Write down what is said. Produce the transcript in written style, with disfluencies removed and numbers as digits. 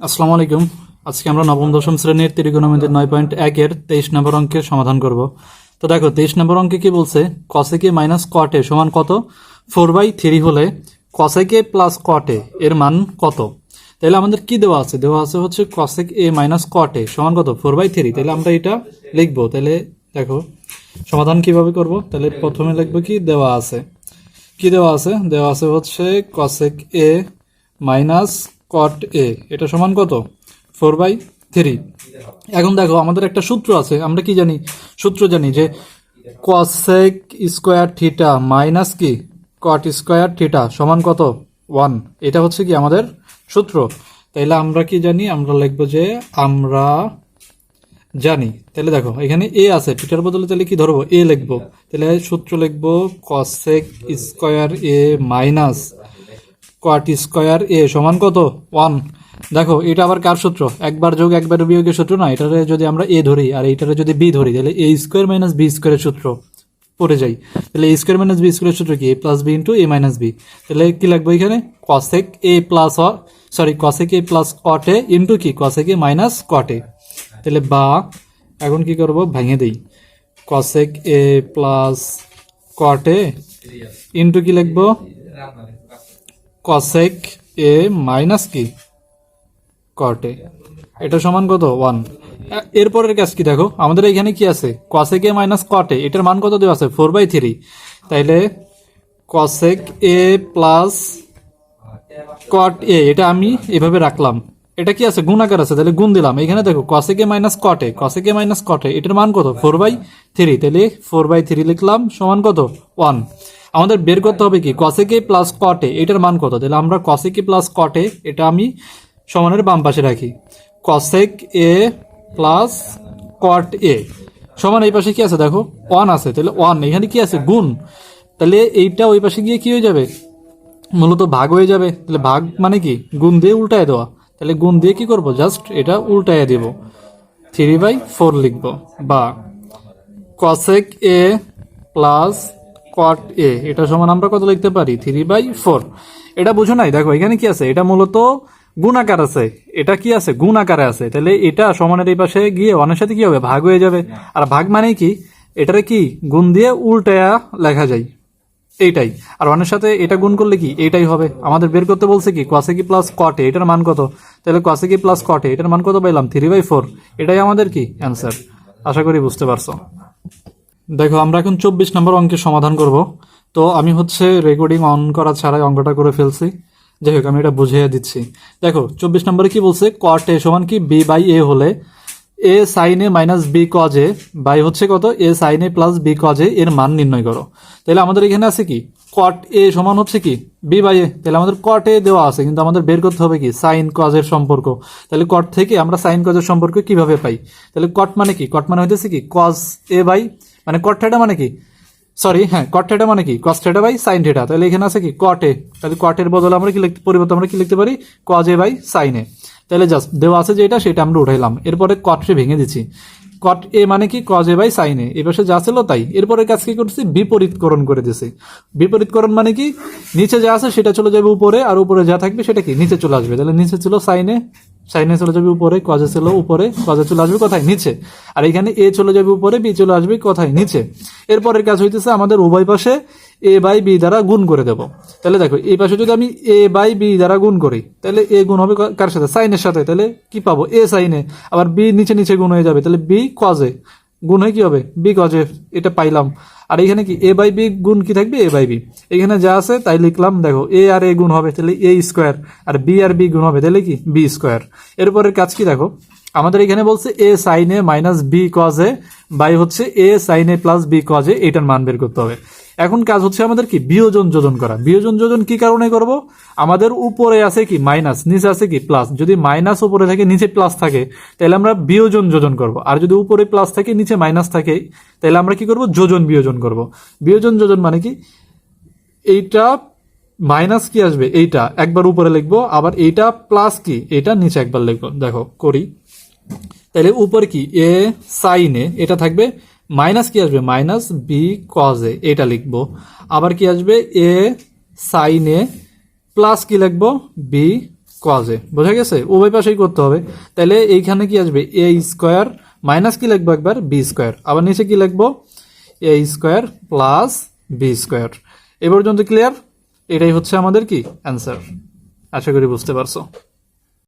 আসসালামু আলাইকুম। আজকে আমরা নবম দশম শ্রেণীর ত্রিকোণমিতির 9.1 এর 23 নম্বর অঙ্কের সমাধান করব। তো দেখো 23 নম্বর অঙ্কে কি বলছে, কসেকে মাইনাস কটে সমান কত? 4/3 হলে কসেকে প্লাস কটে এর মান কত? তাহলে আমাদের কি দেওয়া আছে? দেওয়া আছে হচ্ছে কসেক এ মাইনাস কটে সমান কত? 4/3। তাহলে আমরা এটা লিখবো। তাহলে দেখো সমাধান কিভাবে করব। তাহলে প্রথমে লিখবো কি দেওয়া আছে, কি দেওয়া আছে? দেওয়া আছে হচ্ছে কসেক এ মাইনাস কট এ, এটা সমান কত? 4/3। এখন দেখো আমাদের একটা সূত্র আছে, আমরা কি জানি? সূত্র জানি যে কসেক স্কোয়ার থিটা মাইনাস কি কট স্কোয়ার থিটা সমান কত? 1। এটা হচ্ছে কি আমাদের সূত্র। তাইলে আমরা কি জানি? আমরা লিখবো যে আমরা জানি। তাহলে দেখো এখানে এ আছে, থিটার বদলে তাহলে কি ধরবো? এ লিখবো। তাহলে সূত্র লিখবো কসেক স্কোয়ার এ মাইনাস কট স্কোয়ার এ সমান কত? 1। দেখো এটা আবার কার সূত্র? একবার যোগ একবার বিয়োগের সূত্র না। এটারে যদি আমরা এ ধরি আর এইটারে যদি বি ধরি, তাহলে এ স্কোয়ার মাইনাস বি স্কোয়ারের সূত্র পড়ে যাই। তাহলে এ স্কোয়ার মাইনাস বি স্কোয়ারের সূত্র কি? এ প্লাস বি ইন্টু এ মাইনাস বি। তাহলে কি লাগবে এখানে? কসেক এ প্লাস কসেক এ প্লাস কট এ ইন্টু কি কসেক এ মাইনাস কট এ। তাহলে বা এখন কি করব? ভেঙে দেই। কসেক এ প্লাস কট এ ইন্টু কি লিখবো? কসেক এ মাইনাস কি কট এ, এটা সমান কত? 1। এরপরের কাজ কি দেখো, আমাদের এখানে কি আছে? কসেক এ মাইনাস কট এ, এটার মান কত দেওয়া আছে? 4/3। তাইলে কসেক এ প্লাস কট এ, এটা আমি এভাবে রাখলাম। এটা কি আছে? গুণ আকার আছে, তাহলে গুণ দিলাম। এখানে দেখো কসেক এ মাইনাস কট এ, কসেক এ মাইনাস কট এ, এটার মান কত? 4/3। তাহলে 4/3 লিখলাম সমান কত? 1। আমাদের বের করতে হবে কি কসেক এ প্লাস কট এ, এটার মান কত? তাহলে আমরা কসেক এ প্লাস কট এ, এটা আমি সমানের বাম পাশে রাখি। কসেক এ প্লাস কট এ সমান এই পাশে কি আছে? দেখো 1 আছে, তাহলে 1 এখানে কি আছে? গুণ। তাহলে এইটা ওই পাশে গিয়ে কি হয়ে যাবে? মূলত ভাগ হয়ে যাবে। তাহলে ভাগ মানে কি? গুণ দিয়ে উল্টায় দেওয়া। তাহলে গুণ দিয়ে কি করব? জাস্ট এটা উল্টায় দিব, 3/4 লিখবো। বা কসেক এ প্লাস কট এ, এটা সমান আমরা কত লিখতে পারি? 3/4। এটা বুঝো নাই? দেখো এখানে কি আছে? এটা মূলত গুণ আকার আছে, এটা কি আছে? গুণ আকারে আছে। তাহলে এটা সমানের এই পাশে গিয়ে অনেক সাথে কি হবে? ভাগ হয়ে যাবে। আর ভাগ মানে কি? এটারে কি গুণ দিয়ে উল্টায়া লেখা যায়, এইটাই। আর অনেক সাথে এটা গুণ করলে কি এইটাই হবে। আমাদের বের করতে বলছে কি কসেক ই প্লাস কট এ, এটার মান কত? তাহলে কসেক ই প্লাস কট এ, এটার মান কত পাইলাম? 3/4। এটাই আমাদের কি অ্যান্সার। আশা করি বুঝতে পারছো। দেখো আমরা এখন 24 নম্বর অঙ্কের সমাধান করব। তো আমি হচ্ছে রেকর্ডিং অন করা ছাড়াই অঙ্কটা করে ফেলছি। যাই হোক আমি এটা বুঝিয়ে দিচ্ছি। দেখো 24 নম্বরে কি বলছে? কট এ সমান কি বি বাই এ হলে A sine A minus B cos A by হচ্ছে কত? A sine A plus B cos A এর মান নির্ণয় করো। তাহলে আমাদের এখানে আছে কি কট এ সমান হচ্ছে কি বি বাই এ। তাহলে আমাদের কট এ দেওয়া আছে, কিন্তু আমাদের বের করতে হবে কি সাইন কজ এর সম্পর্ক। তাহলে কট থেকে আমরা সাইন কজ এর সম্পর্ক কিভাবে পাই? তাহলে কট মানে কি? কট মানে হইতেছে কি কজ এ বাই, মানে কট থিটা মানে কি, সরি হ্যাঁ কট থিটা মানে কি cos theta by sine theta. তাহলে এখানে আছে কি কট এ। তাহলে কট এর বদলে আমরা কি পরিবর্তে আমরা কি লিখতে পারি? কজ এ বাই সাইন এ। তাহলে জাস্ট দেওয়া আছে যেটা সেটা আমরা উঠাইলাম। এরপরে কটে ভেঙে দিচ্ছি। কট এ মানে কি কজ এ বাই সাইন এ, এ পাশে যা ছিল তাই। এরপরে কাজ কি করছি? বিপরীতকরণ করে দিছি। বিপরীতকরণ মানে কি? নিচে যা আছে সেটা চলে যাবে উপরে, আর উপরে যা থাকবে সেটা কি নিচে চলে আসবে। তাহলে নিচে ছিল সাইনে, সাইনে চলে যাবে উপরে, কজে ছিল উপরে, কজে চলে আসবে কোথায়? নিচে। আর এখানে এ চলে যাবে উপরে, বি চলে আসবে কোথায়? নিচে। এরপরের কাজ হইতেছে আমাদের উভয় পাশে এ বাই বি দ্বারা গুণ করে দেব। তাহলে দেখো এই পাশে যদি আমি এ বাই বি দ্বারা গুণ করি, তাহলে এ গুণ হবে কার সাথে? সাইনের সাথে। তাহলে কি পাবো? এ সাইনে। আবার বি নিচে নিচে গুণ হয়ে যাবে, তাহলে বি কজে গুণ হয়ে কি হবে? বি কজে। এটা পাইলাম। আর এখানে কি এ বাই বি গুণ কি থাকবে? এ বাই বি। এখানে যা আছে তাই লিখলাম। দেখো এ আর এ গুণ হবে, তাহলে এ স্কোয়ার, আর বি আর বি গুণ হবে, তাহলে কি বি স্কোয়ার। এরপরের কাজ কি দেখো, আমাদের এখানে বলছে A sine A minus B cos A by হচ্ছে A sine A plus B cos A, এটার মান বের করতে হবে। এখন কাজ হচ্ছে আমাদের কি বিয়োজন যোজন করা। বিয়োজন যোজন কি কারণে করব? আমাদের উপরে আছে কি মাইনাস, নিচে আছে কি প্লাস। যদি মাইনাস উপরে থাকে নিচে প্লাস থাকে, তাহলে আমরা বিয়োজন যোজন করব। আর যদি উপরে প্লাস থাকে নিচে মাইনাস থাকে, তাহলে আমরা কি করব? যোজন বিয়োজন করব। বিয়োজন যোজন মানে কি? এইটা মাইনাস কি আসবে? এইটা একবার উপরে লিখবো, আবার এইটা প্লাস কি এটা নিচে একবার লিখবো। দেখো করি। তাহলে উপরে কি এ সাইন এ, এটা থাকবে। মাইনাস কি আসবে? মাইনাস বি কজ এ, এটা লিখবো। আবার কি আসবে? এ সাইন এ প্লাস কি লিখবো? B cos A. বোঝা গেছে? উভয় পাশেই করতে হবে। তাহলে এইখানে কি আসবে? এ স্কোয়ার মাইনাস কি লিখবো একবার? B square. আবার নিচে কি লিখবো? A square plus B square. এ পর্যন্ত ক্লিয়ার? এটাই হচ্ছে আমাদের কি অ্যান্সার। আশা করি বুঝতে পারছো।